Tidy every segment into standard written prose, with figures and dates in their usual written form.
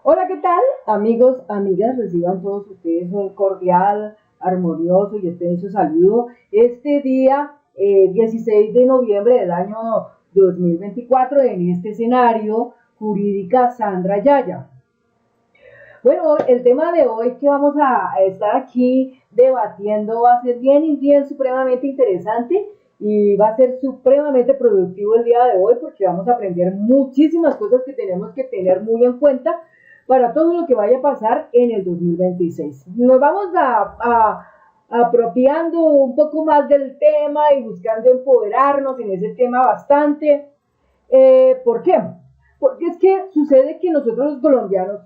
Hola, ¿qué tal? Amigos, amigas, reciban todos ustedes un cordial, armonioso y extenso saludo este día 16 de noviembre del año 2024 en este escenario Jurídica Sandra Yaya. Bueno, el tema de hoy que vamos a estar aquí debatiendo va a ser bien supremamente interesante y va a ser supremamente productivo el día de hoy porque vamos a aprender muchísimas cosas que tenemos que tener muy en cuenta para todo lo que vaya a pasar en el 2026. Nos vamos apropiando un poco más del tema y buscando empoderarnos en ese tema bastante. ¿Por qué? Porque es que sucede que nosotros los colombianos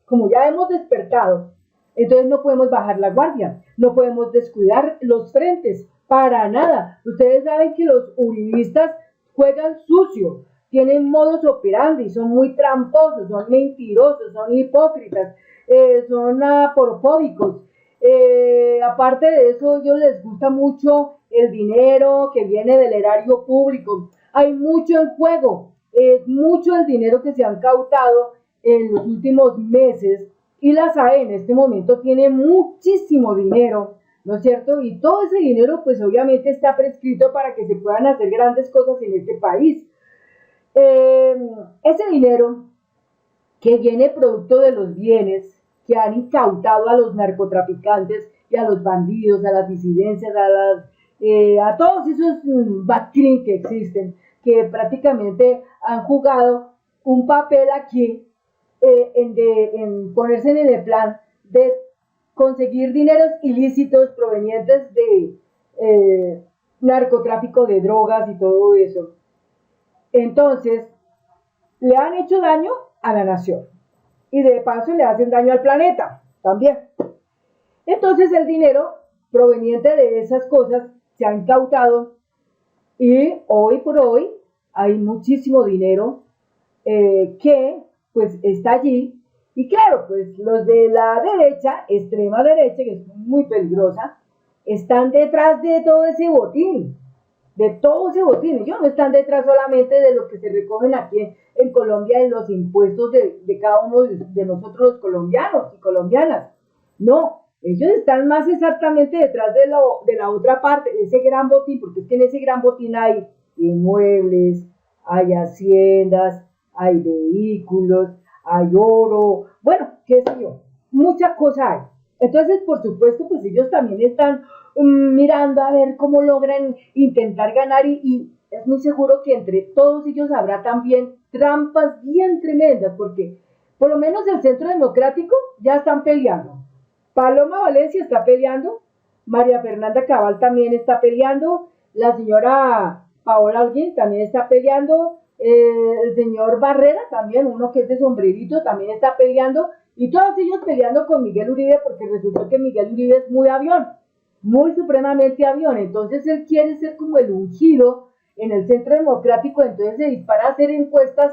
como ya hemos despertado, entonces no podemos bajar la guardia, no podemos descuidar los frentes, para nada. Ustedes saben que los uribistas juegan sucio, tienen modus operandi, son muy tramposos, son mentirosos, son hipócritas, son aporofóbicos. Aparte de eso, a ellos les gusta mucho el dinero que viene del erario público. Hay mucho en juego, es mucho el dinero que se han cautado en los últimos meses y la SAE en este momento tiene muchísimo dinero, ¿no es cierto? Y todo ese dinero pues obviamente está prescrito para que se puedan hacer grandes cosas en este país. Ese dinero que viene producto de los bienes que han incautado a los narcotraficantes y a los bandidos, a las disidencias, a todos esos bactrin que existen, que prácticamente han jugado un papel aquí en ponerse en el plan de conseguir dineros ilícitos provenientes de narcotráfico de drogas y todo eso. Entonces, le han hecho daño a la nación y de paso le hacen daño al planeta también. Entonces, el dinero proveniente de esas cosas se ha incautado y hoy por hoy hay muchísimo dinero que pues está allí. Y claro, pues los de la derecha, extrema derecha, que es muy peligrosa, están detrás de todo ese botín, de todo ese botín. Ellos no están detrás solamente de lo que se recogen aquí en Colombia en los impuestos de cada uno de nosotros los colombianos y colombianas. No, ellos están más exactamente detrás de la otra parte, de ese gran botín, porque es que en ese gran botín hay inmuebles, hay haciendas, hay vehículos, hay oro, bueno, qué sé yo, mucha cosa hay. Entonces, por supuesto, pues ellos también están mirando a ver cómo logran intentar ganar y es muy seguro que entre todos ellos habrá también trampas bien tremendas, porque por lo menos el Centro Democrático ya están peleando. Paloma Valencia está peleando, María Fernanda Cabal también está peleando, la señora Paola Holguín también está peleando, el señor Barrera también, uno que es de sombrerito, también está peleando, y todos ellos peleando con Miguel Uribe, porque resultó que Miguel Uribe es muy avión, muy supremamente avión, entonces él quiere ser como el ungido en el Centro Democrático, entonces se dispara a hacer encuestas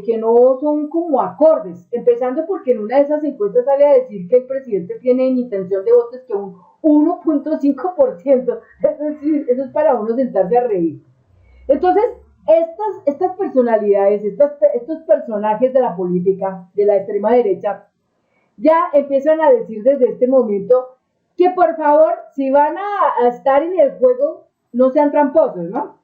que no son como acordes, empezando porque en una de esas encuestas sale a decir que el presidente tiene en intención de votos que un 1.5%, eso es para uno sentarse a reír. Entonces, estas personalidades, estos personajes de la política, de la extrema derecha, ya empiezan a decir desde este momento que por favor, si van a estar en el juego, no sean tramposos, ¿no?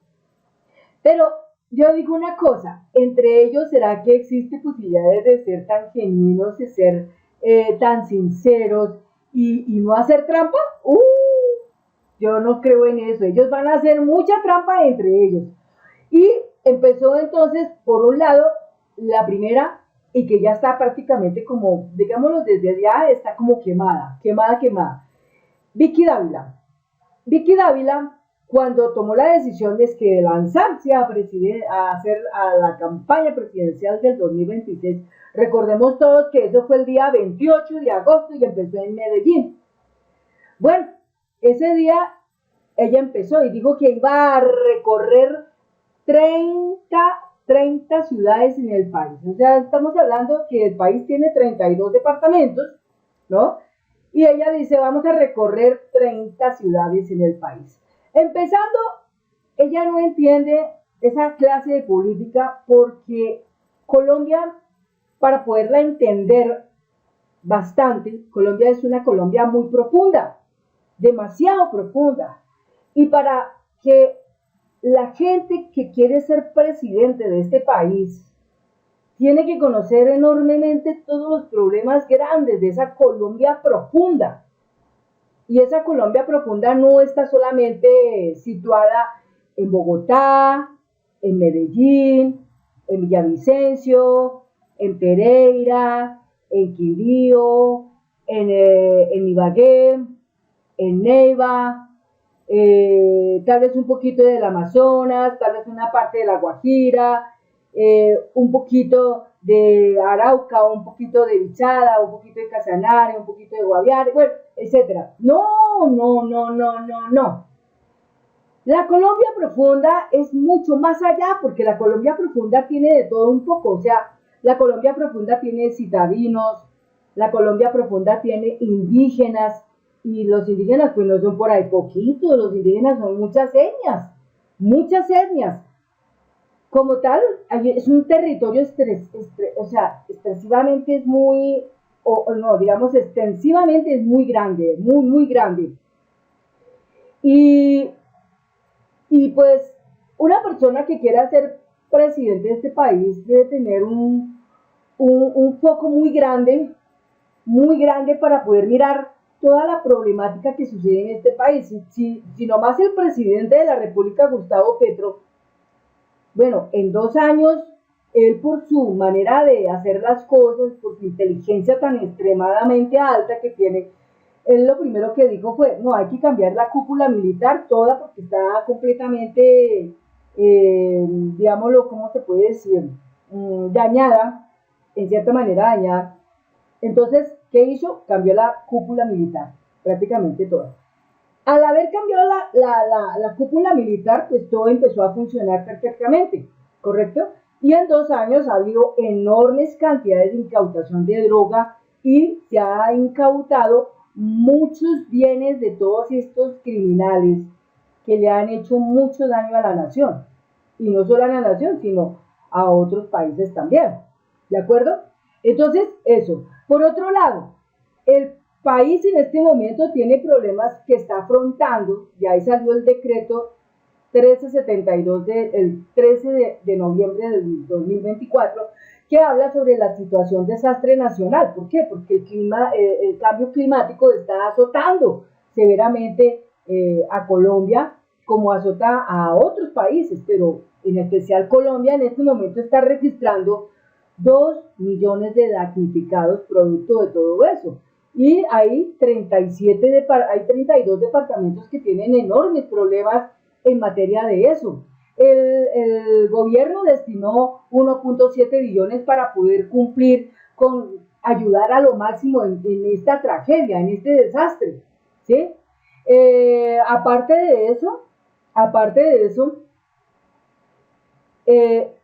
Pero yo digo una cosa, entre ellos, ¿será que existe posibilidades de ser tan genuinos, de ser tan sinceros y no hacer trampa? Yo no creo en eso, ellos van a hacer mucha trampa entre ellos. Y empezó entonces, por un lado, la primera, y que ya está prácticamente como, digámoslo desde allá, está como quemada. Vicky Dávila. Vicky Dávila, cuando tomó la decisión de lanzarse a hacer a la campaña presidencial del 2026, recordemos todos que eso fue el día 28 de agosto y empezó en Medellín. Bueno, ese día ella empezó y dijo que iba a recorrer 30 ciudades en el país. O sea, estamos hablando que el país tiene 32 departamentos, ¿no? Y ella dice, vamos a recorrer 30 ciudades en el país. Empezando, ella no entiende esa clase de política porque Colombia para poderla entender bastante, Colombia es una Colombia muy profunda, demasiado profunda. Y para que la gente que quiere ser presidente de este país tiene que conocer enormemente todos los problemas grandes de esa Colombia profunda. Y esa Colombia profunda no está solamente situada en Bogotá, en Medellín, en Villavicencio, en Pereira, en Quindío, en Ibagué, en Neiva, tal vez un poquito del Amazonas, tal vez una parte de La Guajira, un poquito de Arauca, un poquito de Bichada, un poquito de Casanare, un poquito de Guaviare, bueno, etcétera. No, no, no, no, no, no. La Colombia profunda es mucho más allá, porque la Colombia profunda tiene de todo un poco, o sea, la Colombia profunda tiene citadinos, la Colombia profunda tiene indígenas, y los indígenas pues no son por ahí poquitos, los indígenas son muchas etnias. Como tal, es un territorio o sea, extensivamente es muy, o no, digamos extensivamente es muy grande, muy, muy grande. Y pues una persona que quiera ser presidente de este país debe tener un foco muy grande para poder mirar toda la problemática que sucede en este país. Si nomás el presidente de la República, Gustavo Petro, bueno, en 2 años, él por su manera de hacer las cosas, por su inteligencia tan extremadamente alta que tiene, él lo primero que dijo fue, no, hay que cambiar la cúpula militar toda porque está completamente, digámoslo, ¿cómo se puede decir? Dañada, en cierta manera dañada. Entonces, ¿qué hizo? Cambió la cúpula militar, prácticamente toda. Al haber cambiado la cúpula militar, pues todo empezó a funcionar perfectamente, ¿correcto? Y en 2 años ha habido enormes cantidades de incautación de droga y se ha incautado muchos bienes de todos estos criminales que le han hecho mucho daño a la nación. Y no solo a la nación, sino a otros países también. ¿De acuerdo? Entonces, eso. Por otro lado, el país en este momento tiene problemas que está afrontando, y ahí salió el decreto 1372 del 13 de noviembre del 2024, que habla sobre la situación desastre nacional. ¿Por qué? Porque el cambio climático está azotando severamente a Colombia, como azota a otros países, pero en especial Colombia en este momento está registrando 2 millones de damnificados producto de todo eso. Y hay 32 departamentos que tienen enormes problemas en materia de eso. El gobierno destinó 1.7 billones para poder cumplir con ayudar a lo máximo en esta tragedia, en este desastre, ¿sí? Aparte de eso,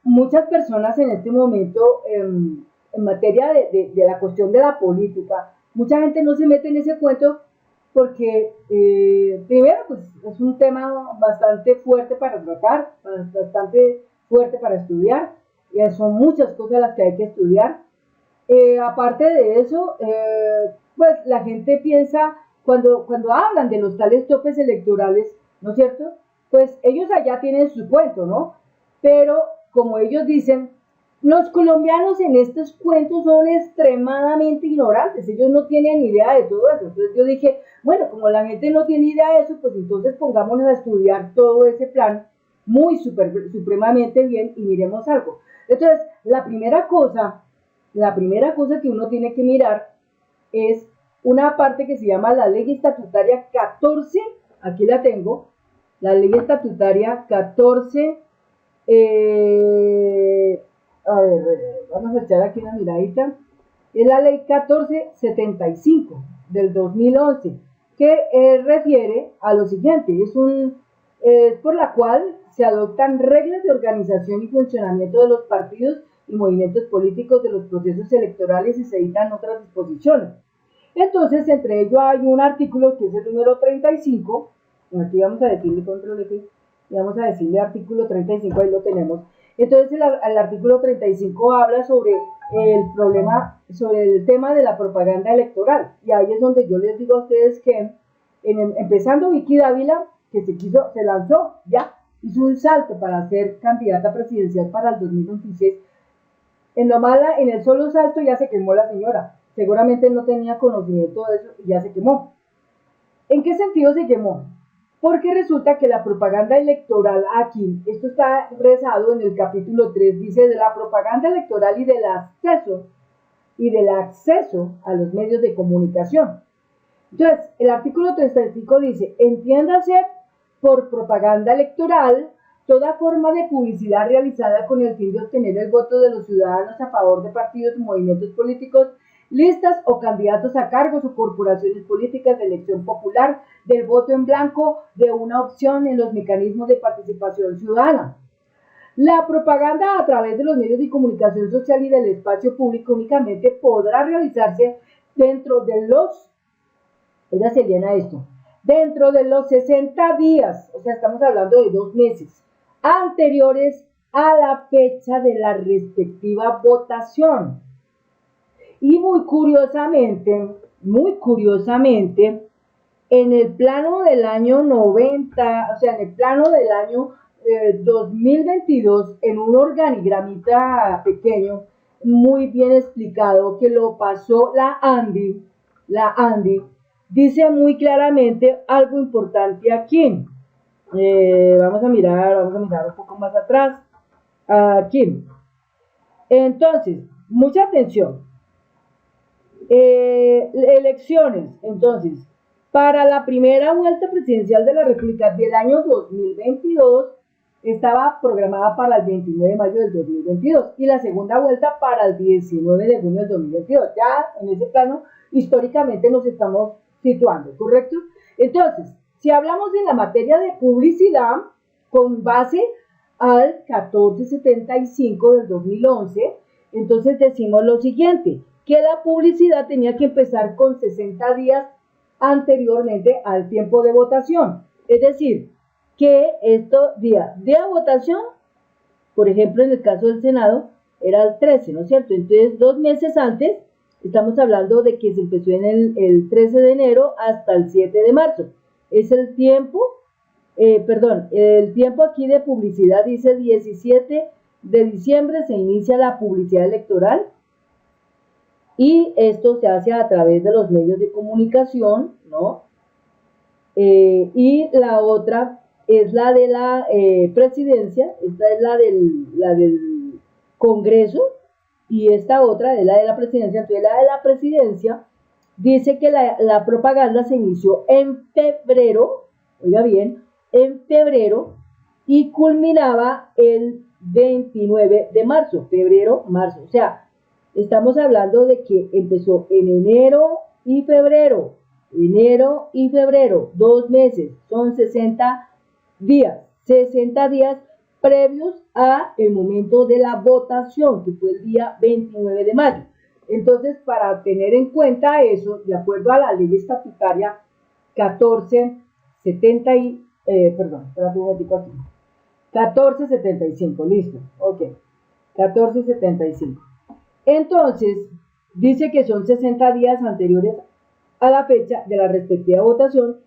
muchas personas en este momento, en materia de la cuestión de la política, mucha gente no se mete en ese cuento porque, primero, pues es un tema bastante fuerte para tratar, bastante fuerte para estudiar, y son muchas cosas las que hay que estudiar. Aparte de eso, pues la gente piensa, cuando hablan de los tales topes electorales, ¿no es cierto? Pues ellos allá tienen su cuento, ¿no? Pero, como ellos dicen, los colombianos en estos cuentos son extremadamente ignorantes, ellos no tienen idea de todo eso. Entonces yo dije, bueno, como la gente no tiene idea de eso, pues entonces pongámonos a estudiar todo ese plan muy supremamente bien y miremos algo. Entonces, la primera cosa que uno tiene que mirar es una parte que se llama la Ley Estatutaria 14, aquí la tengo, la Ley Estatutaria 14, a ver, vamos a echar aquí una miradita, es la Ley 1475 del 2011, que refiere a lo siguiente, es por la cual se adoptan reglas de organización y funcionamiento de los partidos y movimientos políticos de los procesos electorales y se editan otras disposiciones. Entonces, entre ellos hay un artículo que es el número 35, aquí vamos a decirle control F, y vamos a decirle artículo 35, ahí lo tenemos. Entonces, el artículo 35 habla sobre el problema, sobre el tema de la propaganda electoral. Y ahí es donde yo les digo a ustedes que, empezando Vicky Dávila, que se lanzó, ya, hizo un salto para ser candidata presidencial para el 2026. En lo mala, en el solo salto ya se quemó la señora. Seguramente no tenía conocimiento de eso y ya se quemó. ¿En qué sentido se quemó? Porque resulta que la propaganda electoral aquí, esto está rezado en el capítulo 3, dice de la propaganda electoral y del acceso a los medios de comunicación. Entonces, el artículo 35 dice, entiéndase por propaganda electoral toda forma de publicidad realizada con el fin de obtener el voto de los ciudadanos a favor de partidos y movimientos políticos, listas o candidatos a cargos o corporaciones políticas de elección popular, del voto en blanco, de una opción en los mecanismos de participación ciudadana. La propaganda a través de los medios de comunicación social y del espacio público únicamente podrá realizarse dentro de los, oiga, se llena esto, dentro de los 60 días, o sea, estamos hablando de 2 meses, anteriores a la fecha de la respectiva votación. Y muy curiosamente, en el plano del año 90, o sea, en el plano del año 2022, en un organigramita pequeño, muy bien explicado, que lo pasó la Andy, dice muy claramente algo importante aquí. Vamos a mirar un poco más atrás, aquí. Entonces, mucha atención. Elecciones, entonces, para la primera vuelta presidencial de la República del año 2022 estaba programada para el 29 de mayo del 2022 y la segunda vuelta para el 19 de junio del 2022. Ya en ese plano históricamente nos estamos situando, ¿correcto? Entonces, si hablamos en la materia de publicidad, con base al 1475 del 2011, entonces decimos lo siguiente, que la publicidad tenía que empezar con 60 días anteriormente al tiempo de votación. Es decir, que estos días de votación, por ejemplo, en el caso del Senado, era el 13, ¿no es cierto? Entonces, 2 meses antes, estamos hablando de que se empezó en el 13 de enero hasta el 7 de marzo. Es el tiempo, el tiempo aquí de publicidad dice 17 de diciembre se inicia la publicidad electoral, y esto se hace a través de los medios de comunicación, ¿no? Y la otra es la de la presidencia, esta es la del Congreso, y esta otra es la de la presidencia. Entonces, la de la presidencia dice que la propaganda se inició en febrero, oiga bien, en febrero, y culminaba el 29 de marzo, febrero-marzo, o sea, estamos hablando de que empezó en enero y febrero, 2 meses, son 60 días previos a el momento de la votación, que fue el día 29 de mayo. Entonces, para tener en cuenta eso, de acuerdo a la ley estatutaria 1475, listo, ok, 1475. Entonces, dice que son 60 días anteriores a la fecha de la respectiva votación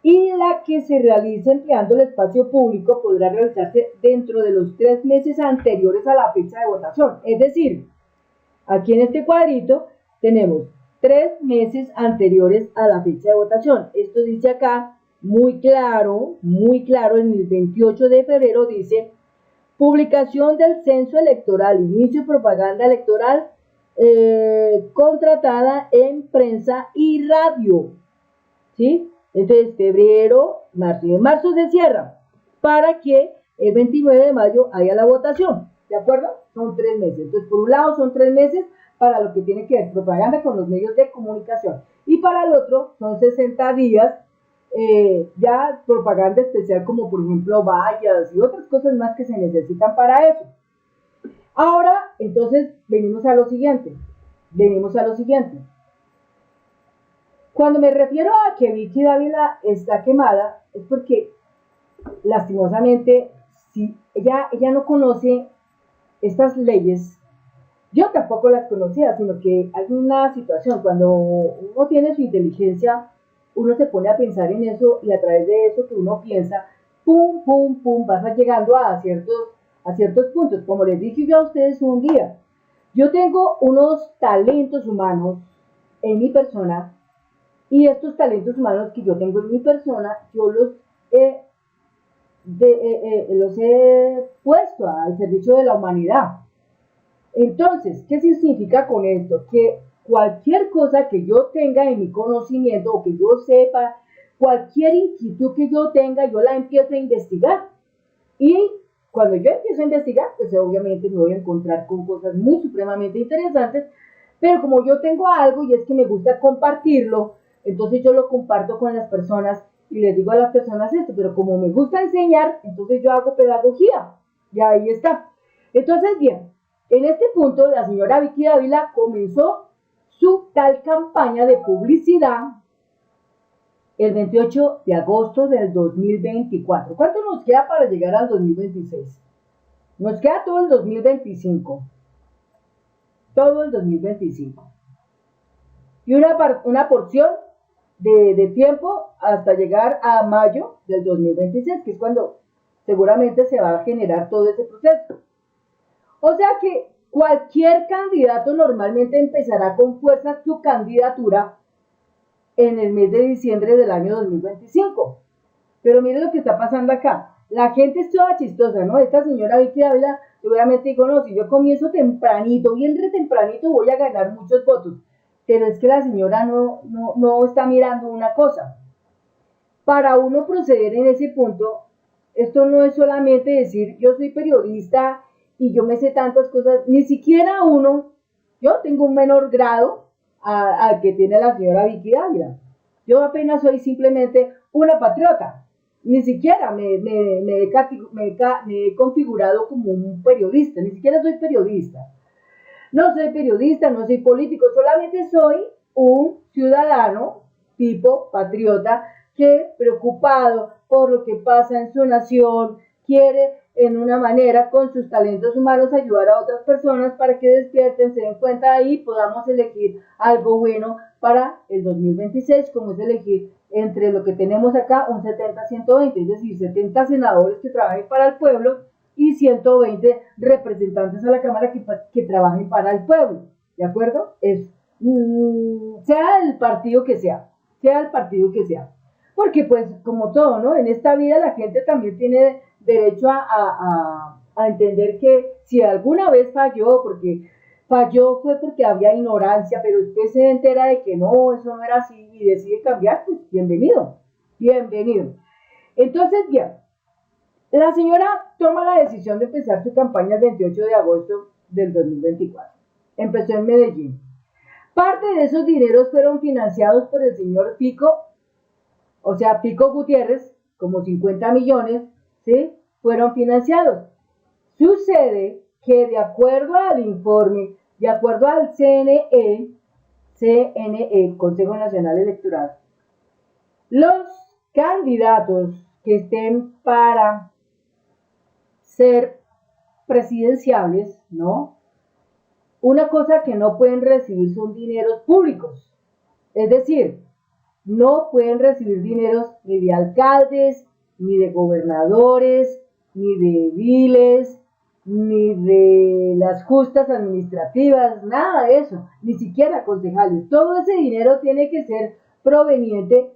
y la que se realice empleando el espacio público podrá realizarse dentro de los 3 meses anteriores a la fecha de votación. Es decir, aquí en este cuadrito tenemos 3 meses anteriores a la fecha de votación. Esto dice acá muy claro, en el 28 de febrero dice publicación del censo electoral, inicio de propaganda electoral contratada en prensa y radio, ¿sí? Entonces, febrero, marzo, y en marzo se cierra para que el 29 de mayo haya la votación, ¿de acuerdo? Son 3 meses. Entonces, por un lado son 3 meses para lo que tiene que ver propaganda con los medios de comunicación y para el otro son 60 días ya propaganda especial como por ejemplo vallas y otras cosas más que se necesitan para eso. Ahora, entonces, venimos a lo siguiente. Cuando me refiero a que Vicky Dávila está quemada, es porque, lastimosamente, si ella no conoce estas leyes Yo tampoco las conocía, sino que hay una situación, cuando uno tiene su inteligencia, uno se pone a pensar en eso y a través de eso que uno piensa, pum, pum, pum, vas llegando a ciertos puntos. Como les dije yo a ustedes un día, yo tengo unos talentos humanos en mi persona y estos talentos humanos que yo tengo en mi persona, yo los he puesto al servicio de la humanidad. Entonces, ¿qué significa con esto? Que cualquier cosa que yo tenga en mi conocimiento o que yo sepa, cualquier inquietud que yo tenga, yo la empiezo a investigar. Y cuando yo empiezo a investigar, pues obviamente me voy a encontrar con cosas muy supremamente interesantes, pero como yo tengo algo y es que me gusta compartirlo, entonces yo lo comparto con las personas y les digo a las personas esto, pero como me gusta enseñar, entonces yo hago pedagogía. Y ahí está. Entonces, bien, en este punto la señora Vicky Dávila comenzó su tal campaña de publicidad el 28 de agosto del 2024. ¿Cuánto nos queda para llegar al 2026? Nos queda todo el 2025. Todo el 2025. Y una porción de tiempo hasta llegar a mayo del 2026, que es cuando seguramente se va a generar todo ese proceso. O sea que cualquier candidato normalmente empezará con fuerza su candidatura en el mes de diciembre del año 2025. Pero miren lo que está pasando acá. La gente es toda chistosa, ¿no? Esta señora Vicky Dávila seguramente dijo, no, si yo comienzo tempranito, bien de tempranito, voy a ganar muchos votos. Pero es que la señora no está mirando una cosa. Para uno proceder en ese punto, esto no es solamente decir, yo soy periodista y yo me sé tantas cosas, ni siquiera uno, yo tengo un menor grado al que tiene la señora Vicky Dávila. Yo apenas soy simplemente una patriota, ni siquiera me he configurado como un periodista, ni siquiera soy periodista. No soy periodista, no soy político, solamente soy un ciudadano tipo patriota que, preocupado por lo que pasa en su nación, quiere en una manera con sus talentos humanos ayudar a otras personas para que despierten, se den cuenta y podamos elegir algo bueno para el 2026, como es elegir entre lo que tenemos acá un 70-120, es decir, 70 senadores que trabajen para el pueblo y 120 representantes a la Cámara que trabajen para el pueblo, ¿de acuerdo? Sea el partido que sea, porque pues como todo, ¿no? En esta vida la gente también tiene derecho a entender que si alguna vez falló, porque falló fue porque había ignorancia, pero después se entera de que no, eso no era así y decide cambiar, pues bienvenido, bienvenido. Entonces, bien, la señora toma la decisión de empezar su campaña el 28 de agosto del 2024. Empezó en Medellín. Parte de esos dineros fueron financiados por el señor Pico, o sea, Pico Gutiérrez, como 50 millones, ¿sí? Fueron financiados. Sucede que de acuerdo al informe, de acuerdo al CNE, Consejo Nacional Electoral, los candidatos que estén para ser presidenciables, ¿no? Una cosa que no pueden recibir son dineros públicos. Es decir, no pueden recibir dineros ni de alcaldes, ni de gobernadores, ni de ediles, ni de las justas administrativas, nada de eso, ni siquiera concejales. Todo ese dinero tiene que ser proveniente,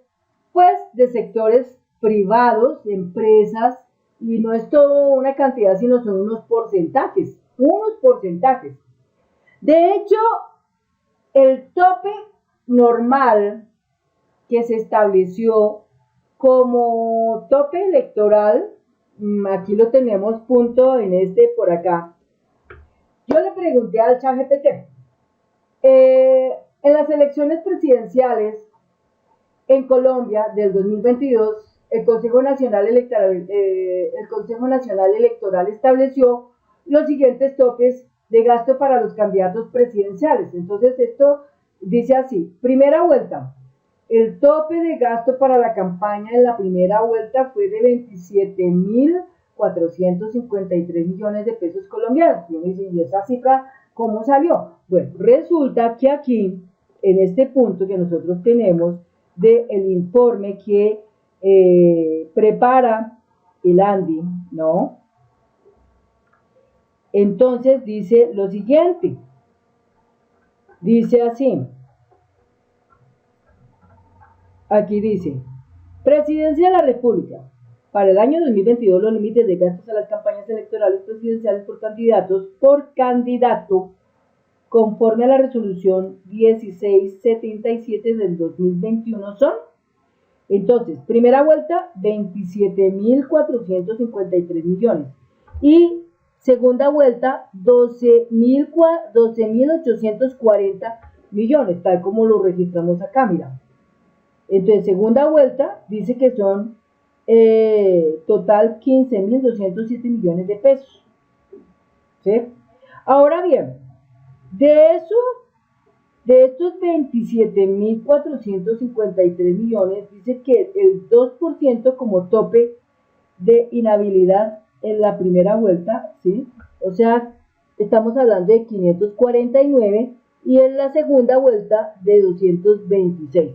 pues, de sectores privados, de empresas, y no es todo una cantidad, sino son unos porcentajes. De hecho, el tope normal que se estableció como tope electoral, aquí lo tenemos punto en por acá. Yo le pregunté al ChatGPT, en las elecciones presidenciales en Colombia del 2022, el Consejo Nacional Electoral estableció los siguientes topes de gasto para los candidatos presidenciales. Entonces esto dice así: primera vuelta, el tope de gasto para la campaña en la primera vuelta fue de 27.453 millones de pesos colombianos. Y esa cifra ¿Cómo salió? Bueno, resulta que aquí, en este punto que nosotros tenemos del informe que prepara el ANDI, ¿no? Entonces dice lo siguiente, dice así, aquí dice, Presidencia de la República, para el año 2022 los límites de gastos a las campañas electorales presidenciales por candidatos por candidato conforme a la resolución 1677 del 2021 son, entonces, primera vuelta 27.453 millones y segunda vuelta 12.840 millones, tal como lo registramos acá, mira. Entonces, segunda vuelta dice que son total 15.207 millones de pesos. ¿Sí? Ahora bien, de estos 27.453 millones, dice que el 2% como tope de inhabilidad en la primera vuelta, ¿sí? O sea, estamos hablando de 549 y en la segunda vuelta de 226.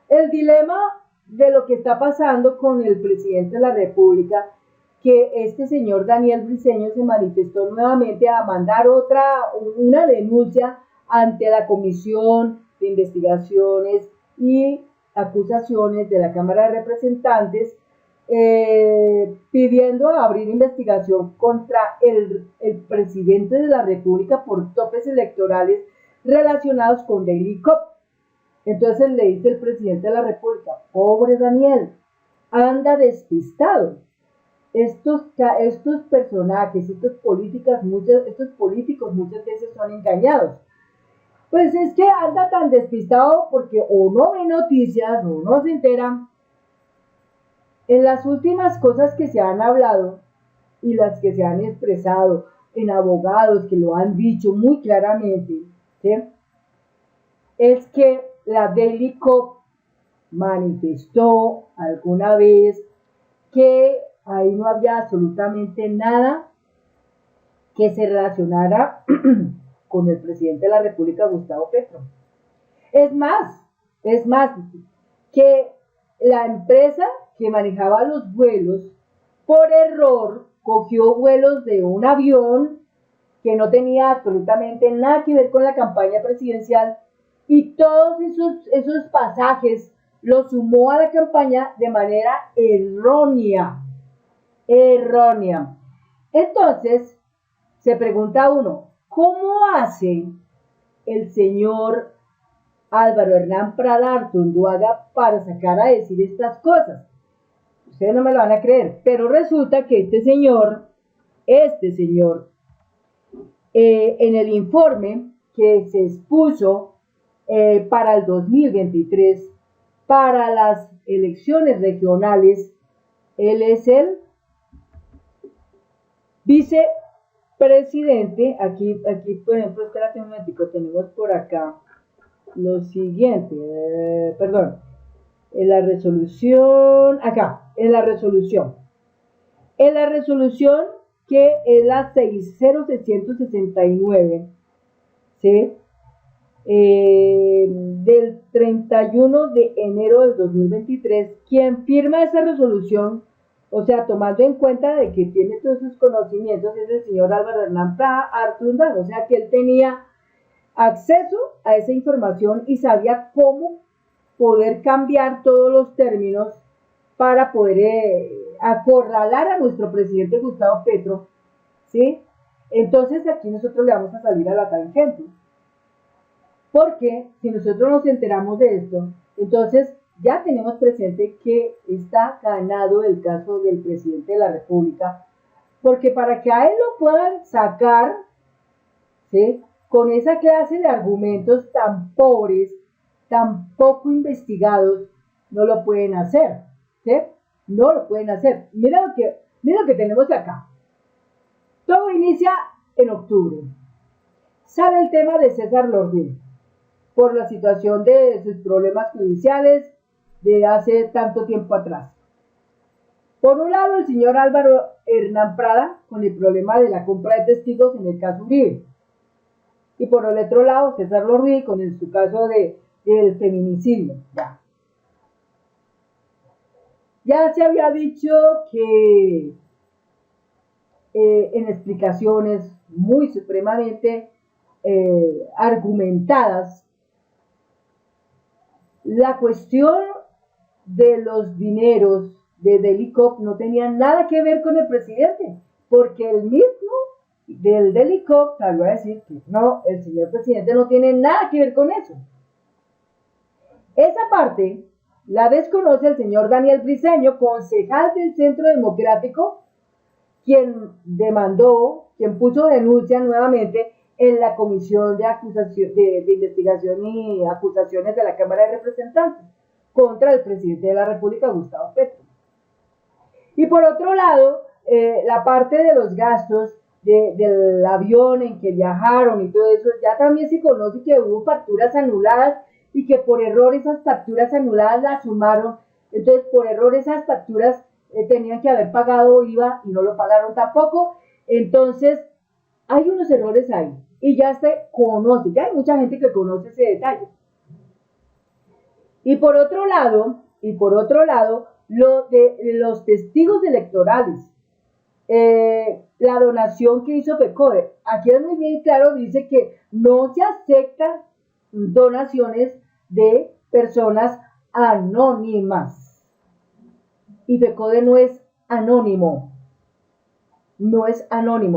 El dilema de lo que está pasando con el presidente de la República, que este señor Daniel Briceño se manifestó nuevamente a mandar una denuncia ante la Comisión de Investigaciones y Acusaciones de la Cámara de Representantes, pidiendo abrir investigación contra el presidente de la República por topes electorales relacionados con Daily Cop. Entonces le dice el presidente de la República, pobre Daniel, anda despistado. Estos personajes, estos políticos muchas veces son engañados. Pues es que anda tan despistado porque o no ve noticias o no se enteran. En las últimas cosas que se han hablado y las que se han expresado en abogados que lo han dicho muy claramente, ¿sí? Es que la Daily Cop manifestó alguna vez que ahí no había absolutamente nada que se relacionara con el presidente de la República, Gustavo Petro. Es más, que la empresa que manejaba los vuelos, por error, cogió vuelos de un avión que no tenía absolutamente nada que ver con la campaña presidencial y todos esos pasajes los sumó a la campaña de manera errónea. Entonces, se pregunta uno, ¿cómo hace el señor Álvaro Hernán Prada Artunduaga para sacar a decir estas cosas? Ustedes no me lo van a creer, pero resulta que este señor, en el informe que se expuso para el 2023, para las elecciones regionales, él es el vicepresidente. Aquí por ejemplo, espérate un momentico, tenemos por acá lo siguiente, en la resolución, en la resolución que es la 60669, ¿sí? Del 31 de enero del 2023, quien firma esa resolución, o sea, tomando en cuenta de que tiene todos sus conocimientos, es el señor Álvaro Hernán Artunduaga, o sea, que él tenía acceso a esa información y sabía cómo poder cambiar todos los términos para poder acorralar a nuestro presidente Gustavo Petro, ¿sí? Entonces aquí nosotros le vamos a salir a la tangente. Porque si nosotros nos enteramos de esto, entonces ya tenemos presente que está ganado el caso del presidente de la República, porque para que a él lo puedan sacar, ¿sí?, con esa clase de argumentos tan pobres, tan poco investigados, no lo pueden hacer, ¿sí? No lo pueden hacer. Mira lo que tenemos acá. Todo inicia en octubre. Sale el tema de César Lordín por la situación de sus problemas judiciales de hace tanto tiempo atrás. Por un lado, el señor Álvaro Hernán Prada con el problema de la compra de testigos en el caso Uribe. Y por el otro lado, César Lorri con su caso del feminicidio. Ya se había dicho que en explicaciones muy supremamente argumentadas, la cuestión de los dineros de Delicop no tenía nada que ver con el presidente, porque el mismo del Delicop salió a decir que no, el señor presidente no tiene nada que ver con eso. Esa parte la desconoce el señor Daniel Briceño, concejal del Centro Democrático, quien demandó, quien puso denuncia nuevamente en la Comisión de Investigación y Acusaciones de la Cámara de Representantes contra el presidente de la República, Gustavo Petro. Y por otro lado, la parte de los gastos del avión en que viajaron y todo eso, ya también se conoce que hubo facturas anuladas y que por error esas facturas anuladas las sumaron. Entonces, por error esas facturas tenían que haber pagado IVA y no lo pagaron tampoco. Entonces, hay unos errores ahí y ya se conoce, ya hay mucha gente que conoce ese detalle. Y por otro lado, lo de los testigos electorales, la donación que hizo FECODE, aquí es muy bien claro, dice que no se aceptan donaciones de personas anónimas. Y FECODE no es anónimo,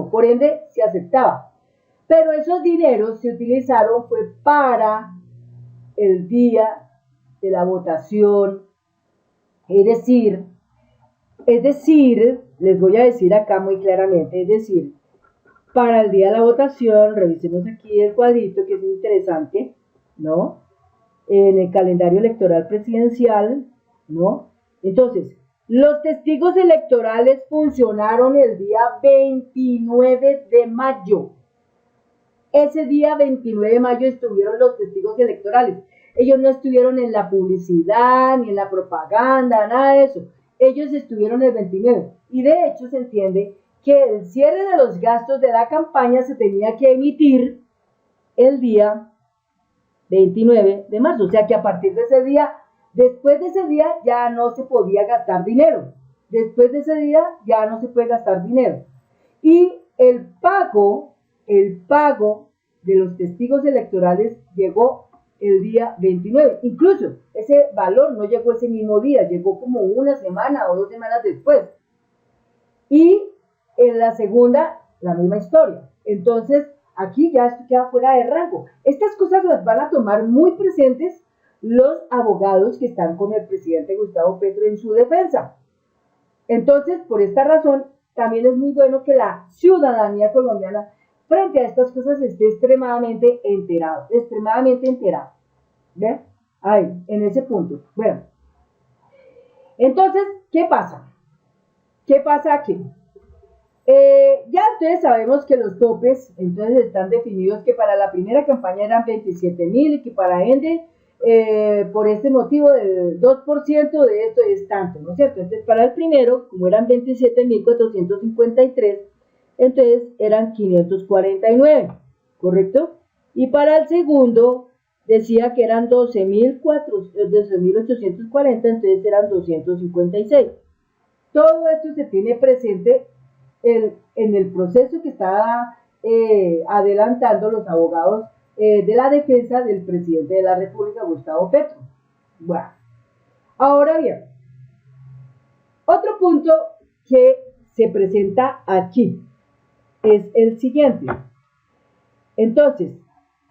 por ende se aceptaba. Pero esos dineros se utilizaron fue para el día de la votación, es decir, les voy a decir acá muy claramente, es decir, para el día de la votación, revisemos aquí el cuadrito que es muy interesante, ¿no? En el calendario electoral presidencial, ¿no? Entonces, los testigos electorales funcionaron el día 29 de mayo. Ese día 29 de mayo estuvieron los testigos electorales. Ellos no estuvieron en la publicidad, ni en la propaganda, nada de eso. Ellos estuvieron el 29. Y de hecho se entiende que el cierre de los gastos de la campaña se tenía que emitir el día 29 de marzo. O sea que a partir de ese día, después de ese día ya no se podía gastar dinero. Después de ese día ya no se puede gastar dinero. Y el pago de los testigos electorales llegó el día 29. Incluso ese valor no llegó ese mismo día, llegó como una semana o 2 semanas después. Y en la segunda, la misma historia. Entonces, aquí ya esto queda fuera de rango. Estas cosas las van a tomar muy presentes los abogados que están con el presidente Gustavo Petro en su defensa. Entonces, por esta razón, también es muy bueno que la ciudadanía colombiana frente a estas cosas esté extremadamente enterado. ¿Ven? Ahí, en ese punto. Bueno, entonces, ¿qué pasa? ¿Qué pasa aquí? Ya entonces sabemos que los topes entonces están definidos, que para la primera campaña eran 27.000 y que para Ende por este motivo del 2% de esto es tanto, ¿no es cierto? Entonces para el primero, como eran 27.453, entonces eran 549, ¿correcto? Y para el segundo decía que eran 12.840, entonces eran 256. Todo esto se tiene presente en el proceso que está adelantando los abogados de la defensa del presidente de la República, Gustavo Petro. Bueno, ahora bien, otro punto que se presenta aquí es el siguiente. Entonces,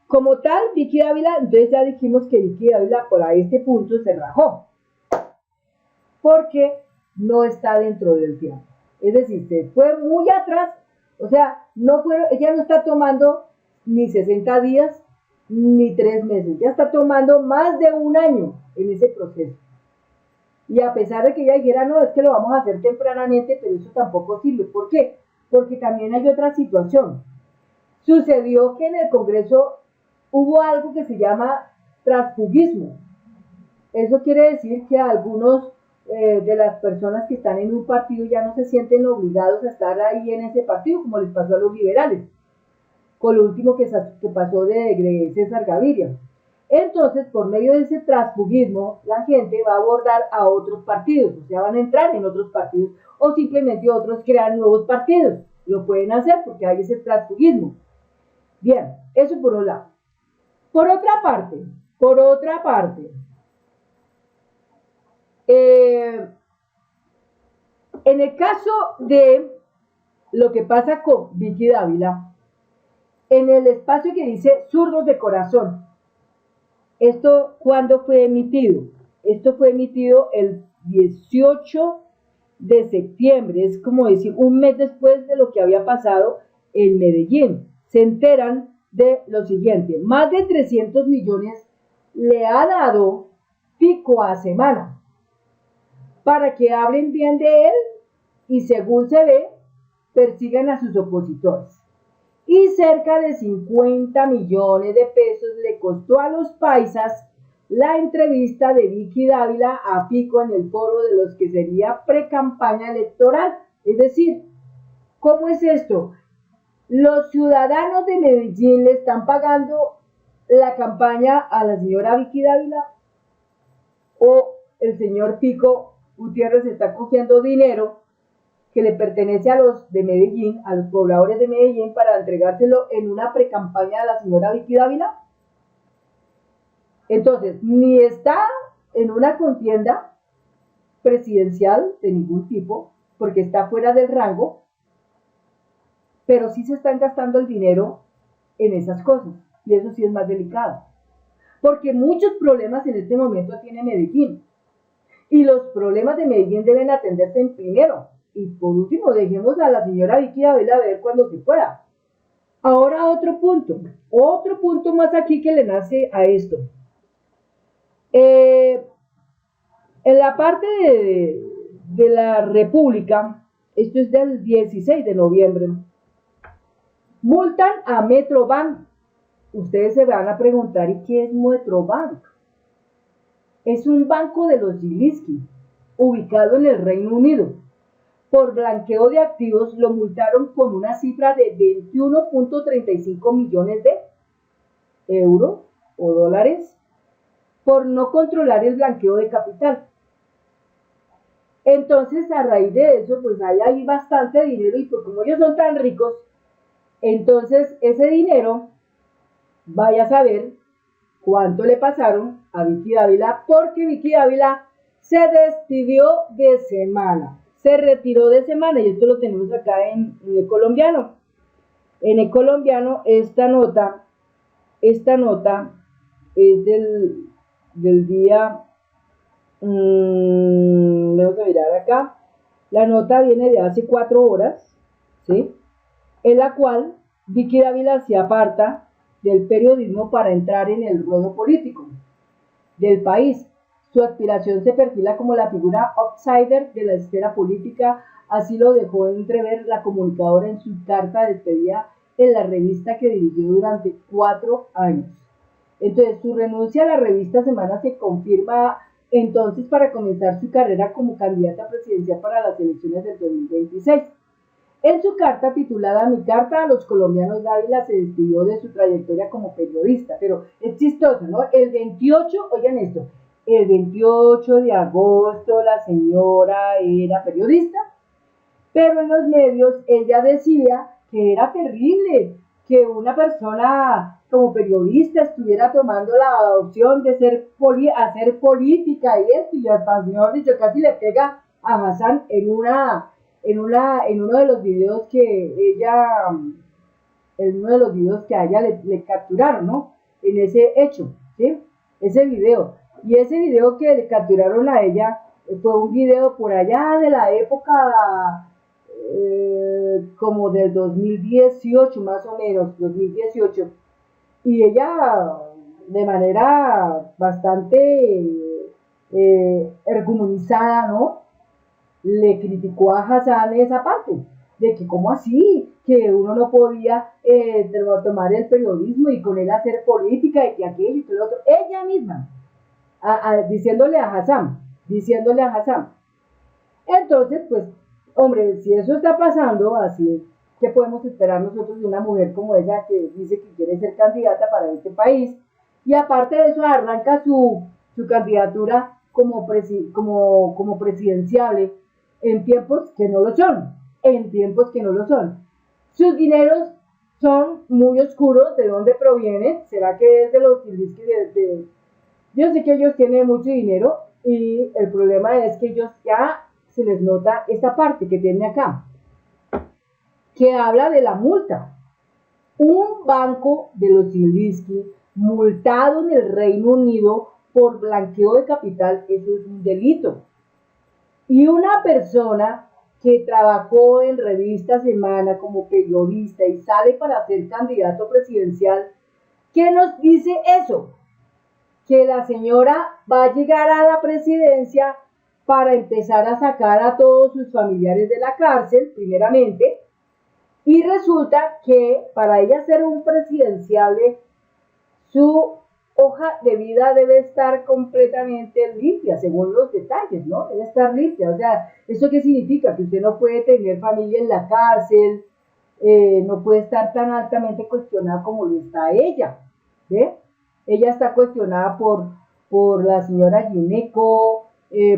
como tal, Vicky Dávila, entonces ya dijimos que Vicky Dávila por ahí este punto se rajó, porque no está dentro del tiempo. Es decir, se fue muy atrás, o sea, ella no está tomando ni 60 días ni 3 meses, ya está tomando más de 1 año en ese proceso. Y a pesar de que ella dijera, no, es que lo vamos a hacer tempranamente, pero eso tampoco sirve. ¿Por qué? Porque también hay otra situación. Sucedió que en el Congreso hubo algo que se llama transfugismo. Eso quiere decir que algunos de las personas que están en un partido ya no se sienten obligados a estar ahí en ese partido, como les pasó a los liberales. con lo último que pasó de César Gaviria. Entonces, por medio de ese transfugismo, la gente va a abordar a otros partidos, o sea, van a entrar en otros partidos, o simplemente otros crean nuevos partidos. Lo pueden hacer porque hay ese transfugismo. Bien, eso por un lado. Por otra parte, en el caso de lo que pasa con Vicky Dávila, en el espacio que dice Zurdos de Corazón, ¿esto cuándo fue emitido? Esto fue emitido el 18 de septiembre, es como decir, un mes después de lo que había pasado en Medellín. Se enteran de lo siguiente: más de 300 millones le ha dado Fico a Semana para que hablen bien de él y, según se ve, persigan a sus opositores. Y cerca de 50 millones de pesos le costó a los paisas la entrevista de Vicky Dávila a Fico en el foro de los que sería pre-campaña electoral. Es decir, ¿cómo es esto? Los ciudadanos de Medellín le están pagando la campaña a la señora Vicky Dávila, o el señor Fico Gutiérrez está cogiendo dinero que le pertenece a los de Medellín, a los pobladores de Medellín, para entregárselo en una precampaña a la señora Vicky Dávila. Entonces, ni está en una contienda presidencial de ningún tipo, porque está fuera del rango, pero sí se están gastando el dinero en esas cosas, y eso sí es más delicado, porque muchos problemas en este momento tiene Medellín, y los problemas de Medellín deben atenderse en primero, y por último dejemos a la señora Vicky Dávila ver cuando se pueda. Ahora otro punto más aquí que le nace a esto. En la parte de la República, esto es del 16 de noviembre, multan a Metrobank. Ustedes se van a preguntar, ¿y qué es Metrobank? Es un banco de los Gilinski, ubicado en el Reino Unido. Por blanqueo de activos lo multaron con una cifra de 21.35 millones de euros o dólares por no controlar el blanqueo de capital. Entonces, a raíz de eso, pues hay ahí bastante dinero, y pues como ellos son tan ricos, entonces ese dinero, vaya a saber cuánto le pasaron a Vicky Dávila, porque Vicky Dávila se despidió de Semana, se retiró de Semana, y esto lo tenemos acá en El Colombiano. En El Colombiano, esta nota es del día, vamos a mirar acá, la nota viene de hace 4 horas, ¿sí? En la cual Vicky Dávila se aparta del periodismo para entrar en el ruedo político del país. Su aspiración se perfila como la figura outsider de la esfera política, así lo dejó entrever la comunicadora en su carta de despedida en la revista que dirigió durante 4 años. Entonces, su renuncia a la revista Semana se confirma entonces para comenzar su carrera como candidata presidencial para las elecciones del 2026. En su carta titulada Mi carta a los colombianos, Dávila se despidió de su trayectoria como periodista, pero es chistoso, ¿no? El 28, oigan esto, el 28 de agosto la señora era periodista, pero en los medios ella decía que era terrible que una persona como periodista estuviera tomando la opción de hacer política y esto, y hasta, mejor dicho, casi le pega a Hassan en uno de los videos que a ella le capturaron, ¿no? En ese hecho, ¿sí? Ese video. Y ese video que le capturaron a ella fue un video por allá de la época como del 2018, más o menos, 2018. Y ella, de manera bastante ergumunizada, ¿no?, le criticó a Hassan esa parte, de que cómo así, que uno no podía tomar el periodismo y con él hacer política, y que aquello y que lo otro. Ella misma, diciéndole a Hassan. Entonces, pues, hombre, si eso está pasando así ¿qué podemos esperar nosotros de una mujer como ella que dice que quiere ser candidata para este país? Y aparte de eso, arranca su candidatura como presidenciable en tiempos que no lo son, en tiempos que no lo son. Sus dineros son muy oscuros. ¿De dónde provienen? ¿Será que es de los de? Yo sé que ellos tienen mucho dinero y el problema es que ellos ya se les nota esta parte que tiene acá, que habla de la multa. Un banco de los Zilinsky multado en el Reino Unido por blanqueo de capital, eso es un delito. Y una persona que trabajó en Revista Semana como periodista y sale para ser candidato presidencial, ¿qué nos dice eso? Que la señora va a llegar a la presidencia para empezar a sacar a todos sus familiares de la cárcel, primeramente, y resulta que para ella ser un presidenciable, su hoja de vida debe estar completamente limpia, según los detalles, ¿no? Debe estar limpia. O sea, ¿eso qué significa? Que usted no puede tener familia en la cárcel, no puede estar tan altamente cuestionada como lo está ella, ¿ve? Ella está cuestionada por la señora Gineco,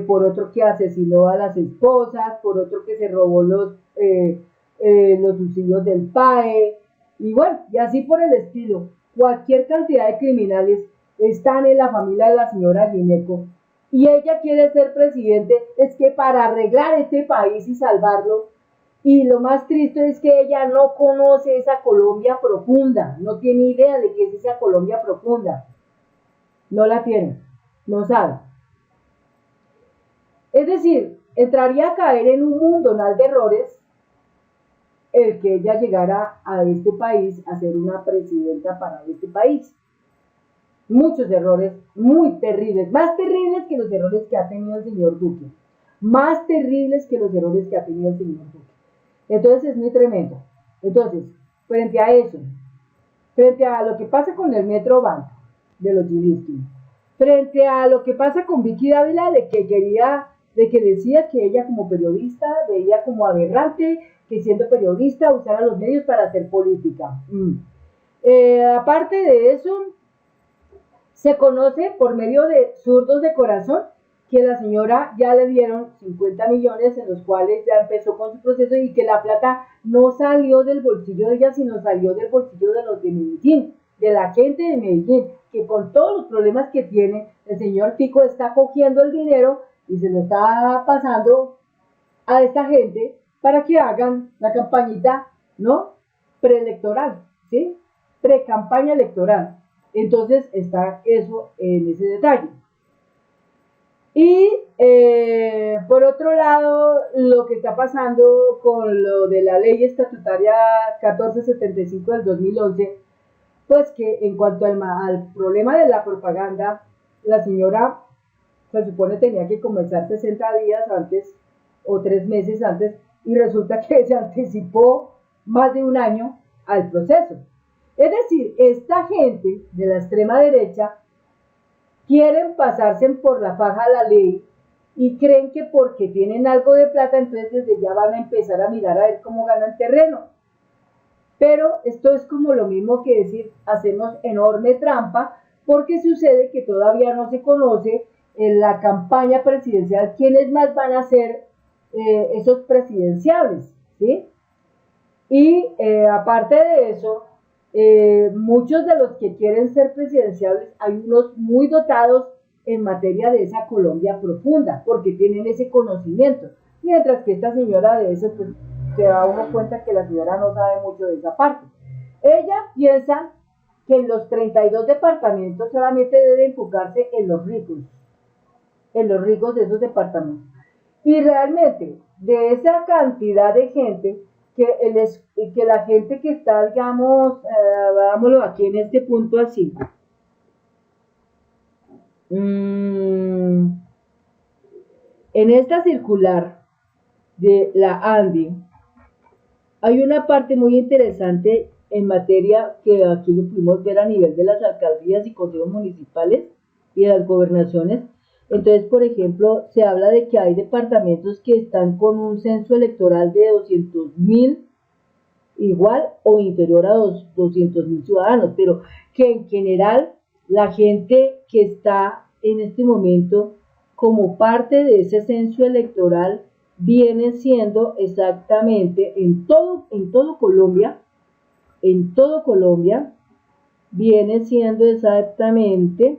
por otro que asesinó a las esposas, por otro que se robó los subsidios del PAE, y bueno, y así por el estilo. Cualquier cantidad de criminales están en la familia de la señora Gineco, y ella quiere ser presidente, es que para arreglar este país y salvarlo. Y lo más triste es que ella no conoce esa Colombia profunda, no tiene idea de qué es esa Colombia profunda, no la tiene, no sabe. Es decir, entraría a caer en un mundonal de errores el que ella llegara a este país a ser una presidenta para este país. Muchos errores muy terribles, más terribles que los errores que ha tenido el señor Duque, más terribles que los errores que ha tenido el señor Duque. Entonces es muy tremendo. Entonces, frente a eso, frente a lo que pasa con el Metro Bank de los Gilinski, frente a lo que pasa con Vicky Dávila, de que decía que ella como periodista veía como aberrante que siendo periodista usara los medios para hacer política. Aparte de eso, se conoce por medio de zurdos de corazón que la señora ya le dieron 50 millones en los cuales ya empezó con su proceso y que la plata no salió del bolsillo de ella, sino salió del bolsillo de los de Medellín, de la gente de Medellín, que con todos los problemas que tiene, el señor Tico está cogiendo el dinero y se lo está pasando a esta gente para que hagan la campañita, ¿no? Preelectoral, ¿sí? Pre-campaña electoral. Entonces está eso en ese detalle. Y por otro lado, lo que está pasando con lo de la ley estatutaria 1475 del 2011, pues que en cuanto al problema de la propaganda, la señora se supone tenía que comenzar 60 días antes o 3 meses antes, y resulta que se anticipó más de un año al proceso. Es decir, esta gente de la extrema derecha quieren pasarse por la faja la ley y creen que porque tienen algo de plata, entonces desde ya van a empezar a mirar a ver cómo ganan terreno. Pero esto es como lo mismo que decir, hacemos enorme trampa, porque sucede que todavía no se conoce en la campaña presidencial quiénes más van a ser esos presidenciables, ¿sí? Y aparte de eso, muchos de los que quieren ser presidenciables, hay unos muy dotados en materia de esa Colombia profunda, porque tienen ese conocimiento, mientras que esta señora de eso, pues se da uno cuenta que la señora no sabe mucho de esa parte. Ella piensa que en los 32 departamentos solamente debe enfocarse en los ricos de esos departamentos. Y realmente, de esa cantidad de gente, que la gente que está, digamos, dámoslo aquí en este punto así, en esta circular de la ANDI, hay una parte muy interesante en materia que aquí lo pudimos ver a nivel de las alcaldías y consejos municipales y de las gobernaciones. Entonces, por ejemplo, se habla de que hay departamentos que están con un censo electoral de 200.000 igual o inferior a 200.000 ciudadanos, pero que en general la gente que está en este momento como parte de ese censo electoral viene siendo exactamente en todo Colombia viene siendo exactamente,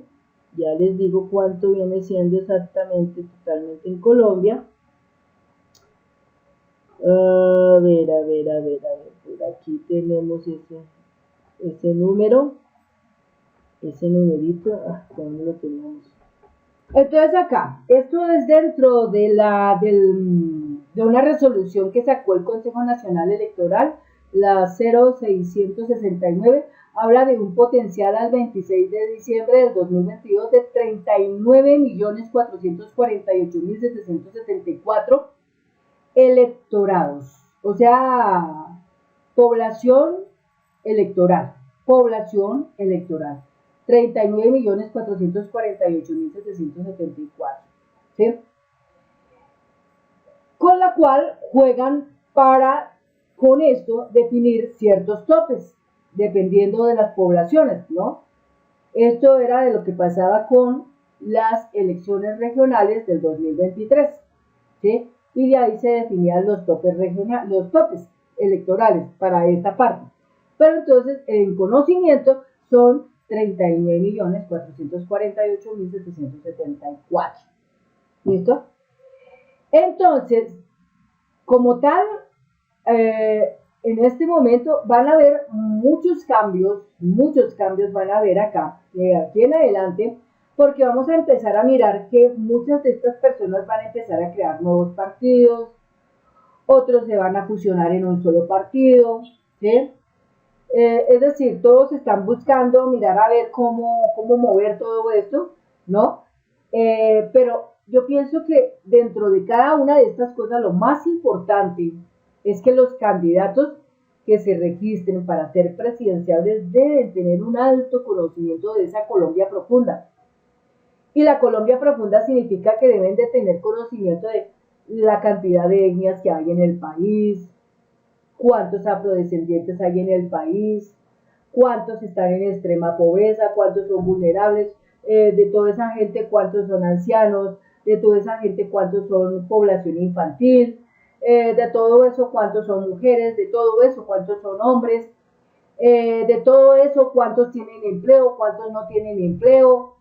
ya les digo cuánto viene siendo exactamente totalmente en Colombia. A ver, por aquí tenemos ese número, ese numerito, ¿dónde lo tenemos? Entonces acá, esto es dentro de una resolución que sacó el Consejo Nacional Electoral, la 0669, habla de un potencial al 26 de diciembre del 2022 de 39.448.774 electorados, o sea, población población electoral, 39.448.774, ¿sí? Con la cual juegan para, con esto, definir ciertos topes, dependiendo de las poblaciones, ¿no? Esto era de lo que pasaba con las elecciones regionales del 2023, ¿sí? Y de ahí se definían los topes electorales para esta parte. Pero entonces, en conocimiento, son 39.448.774. ¿Listo? Entonces, como tal, en este momento van a haber muchos cambios van a haber acá, de aquí en adelante, porque vamos a empezar a mirar que muchas de estas personas van a empezar a crear nuevos partidos, otros se van a fusionar en un solo partido, ¿sí? Es decir, todos están buscando mirar a ver cómo mover todo esto, ¿no? Pero yo pienso que dentro de cada una de estas cosas lo más importante es que los candidatos que se registren para ser presidenciables deben tener un alto conocimiento de esa Colombia profunda. Y la Colombia profunda significa que deben de tener conocimiento de la cantidad de etnias que hay en el país, cuántos afrodescendientes hay en el país, cuántos están en extrema pobreza, cuántos son vulnerables, de toda esa gente cuántos son ancianos, de toda esa gente cuántos son población infantil, de todo eso cuántos son mujeres, de todo eso cuántos son hombres, de todo eso cuántos tienen empleo, cuántos no tienen empleo,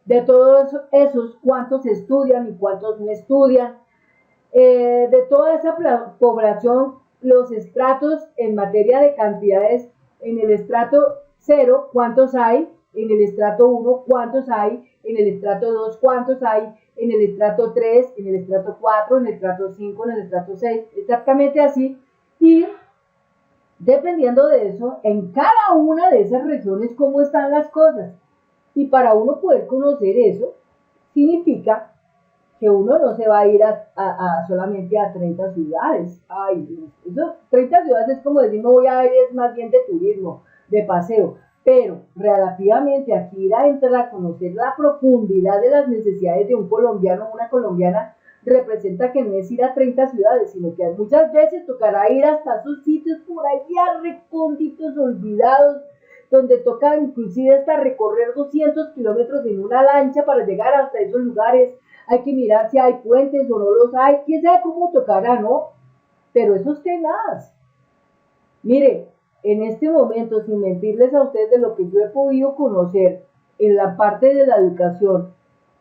de todos esos cuántos estudian y cuántos no estudian, de toda esa población, los estratos en materia de cantidades, en el estrato 0, ¿cuántos hay? En el estrato 1, ¿cuántos hay? En el estrato 2, ¿cuántos hay? En el estrato 3, en el estrato 4, en el estrato 5, en el estrato 6, exactamente así. Y dependiendo de eso, en cada una de esas regiones, cómo están las cosas. Y para uno poder conocer eso, significa que uno no se va a ir solamente a 30 ciudades. Ay, eso, 30 ciudades es como decir, no voy a ir, es más bien de turismo, de paseo. Pero relativamente aquí ir a entrar a conocer la profundidad de las necesidades de un colombiano o una colombiana representa que no es ir a 30 ciudades, sino que muchas veces tocará ir hasta esos sitios por allá recónditos, olvidados, donde toca inclusive hasta recorrer 200 kilómetros en una lancha para llegar hasta esos lugares. Hay que mirar si hay puentes o no los hay, quién sabe cómo tocará, ¿no? Pero eso es tenaz. Mire, en este momento, sin mentirles a ustedes de lo que yo he podido conocer en la parte de la educación,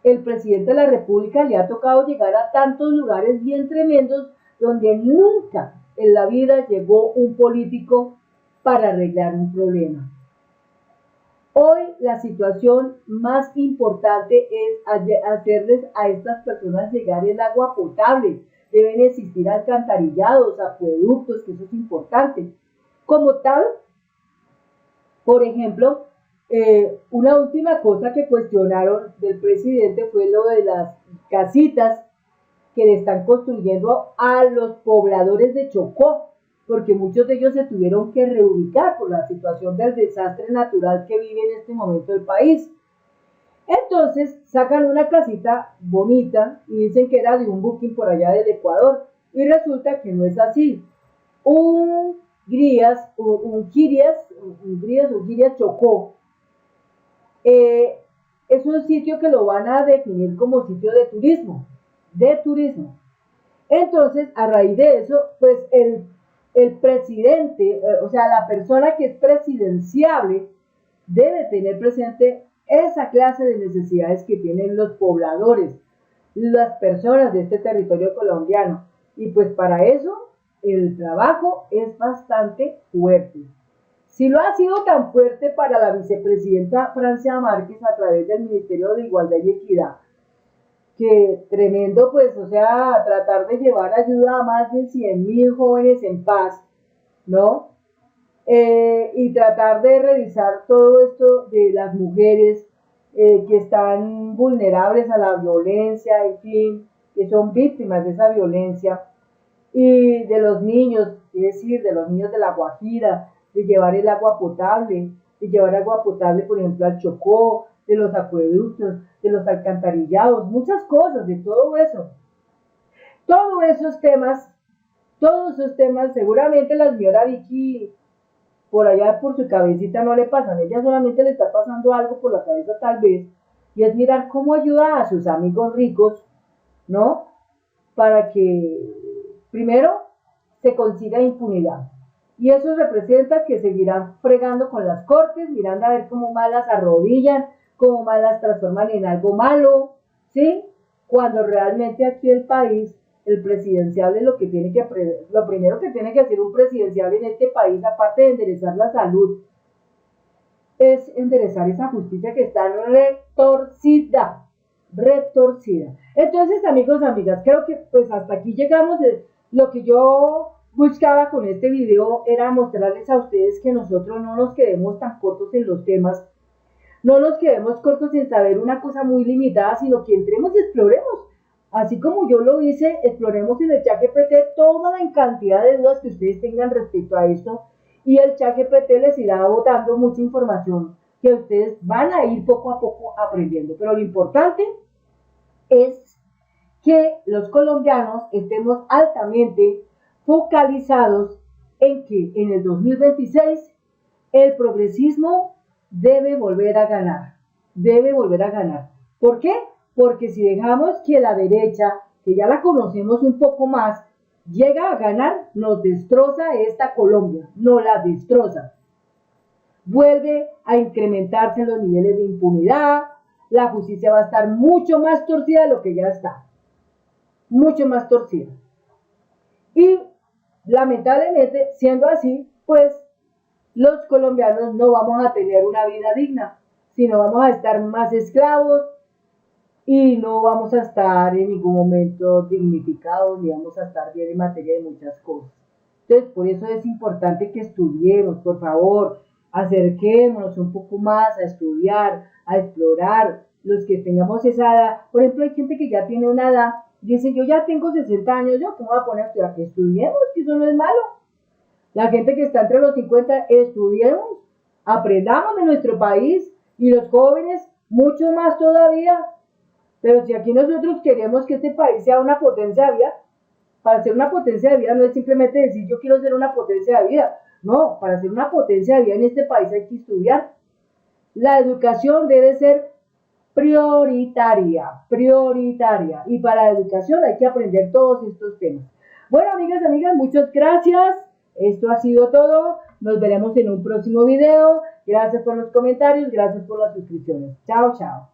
el presidente de la República le ha tocado llegar a tantos lugares bien tremendos donde nunca en la vida llegó un político para arreglar un problema. Hoy la situación más importante es hacerles a estas personas llegar el agua potable. Deben existir alcantarillados, acueductos, que eso es importante. Como tal, por ejemplo, una última cosa que cuestionaron del presidente fue lo de las casitas que le están construyendo a los pobladores de Chocó, porque muchos de ellos se tuvieron que reubicar por la situación del desastre natural que vive en este momento el país. Entonces sacan una casita bonita y dicen que era de un booking por allá del Ecuador, y resulta que no es así. Un Ungrías Chocó, es un sitio que lo van a definir como sitio de turismo. Entonces, a raíz de eso, pues el presidente, o sea, la persona que es presidenciable, debe tener presente esa clase de necesidades que tienen los pobladores, las personas de este territorio colombiano. Y pues para eso el trabajo es bastante fuerte. Si lo ha sido tan fuerte para la vicepresidenta Francia Márquez a través del Ministerio de Igualdad y Equidad, que tremendo, pues, o sea, tratar de llevar ayuda a más de 100.000 jóvenes en paz, ¿no? Y tratar de revisar todo esto de las mujeres que están vulnerables a la violencia, en fin, que son víctimas de esa violencia, y de los niños, es decir, de los niños de La Guajira, de llevar el agua potable, de llevar agua potable, por ejemplo, al Chocó, de los acueductos, de los alcantarillados, muchas cosas, de todo eso. Todos esos temas, seguramente la señora Vicky, por allá por su cabecita no le pasan, ella solamente le está pasando algo por la cabeza tal vez, y es mirar cómo ayuda a sus amigos ricos, ¿no? Para que primero se consiga impunidad. Y eso representa que seguirán fregando con las cortes, mirando a ver cómo más las arrodillan, cómo más las transforman en algo malo, ¿sí? Cuando realmente aquí el país, el presidenciable, lo primero que tiene que hacer un presidenciable en este país, aparte de enderezar la salud, es enderezar esa justicia que está retorcida. Entonces, amigos, amigas, creo que pues hasta aquí llegamos. Lo que yo buscaba con este video era mostrarles a ustedes que nosotros no nos quedemos tan cortos en los temas, no nos quedemos cortos en saber una cosa muy limitada, sino que entremos y exploremos. Así como yo lo hice, exploremos en el ChatGPT toda la cantidad de dudas que ustedes tengan respecto a esto, y el ChatGPT les irá botando mucha información que ustedes van a ir poco a poco aprendiendo. Pero lo importante es que los colombianos estemos altamente focalizados en que en el 2026 el progresismo debe volver a ganar. ¿Por qué? Porque si dejamos que la derecha, que ya la conocemos un poco más, llega a ganar, nos destroza esta Colombia, nos la destroza. Vuelve a incrementarse los niveles de impunidad, la justicia va a estar mucho más torcida de lo que ya está. Mucho más torcida. Y lamentablemente, siendo así, pues los colombianos no vamos a tener una vida digna, sino vamos a estar más esclavos y no vamos a estar en ningún momento dignificados, ni vamos a estar bien en materia de muchas cosas. Entonces, por eso es importante que estudiemos, por favor, acerquémonos un poco más a estudiar, a explorar, los que tengamos esa edad. Por ejemplo, hay gente que ya tiene una edad, dice, yo ya tengo 60 años, ¿yo cómo voy a poner a estudiar? Que estudiemos, que eso no es malo. La gente que está entre los 50, estudiemos, aprendamos de nuestro país, y los jóvenes, mucho más todavía. Pero si aquí nosotros queremos que este país sea una potencia de vida, para ser una potencia de vida no es simplemente decir yo quiero ser una potencia de vida. No, para ser una potencia de vida en este país hay que estudiar. La educación debe ser prioritaria. Y para la educación hay que aprender todos estos temas. Bueno, amigas, muchas gracias. Esto ha sido todo. Nos veremos en un próximo video. Gracias por los comentarios, gracias por las suscripciones. Chao, chao.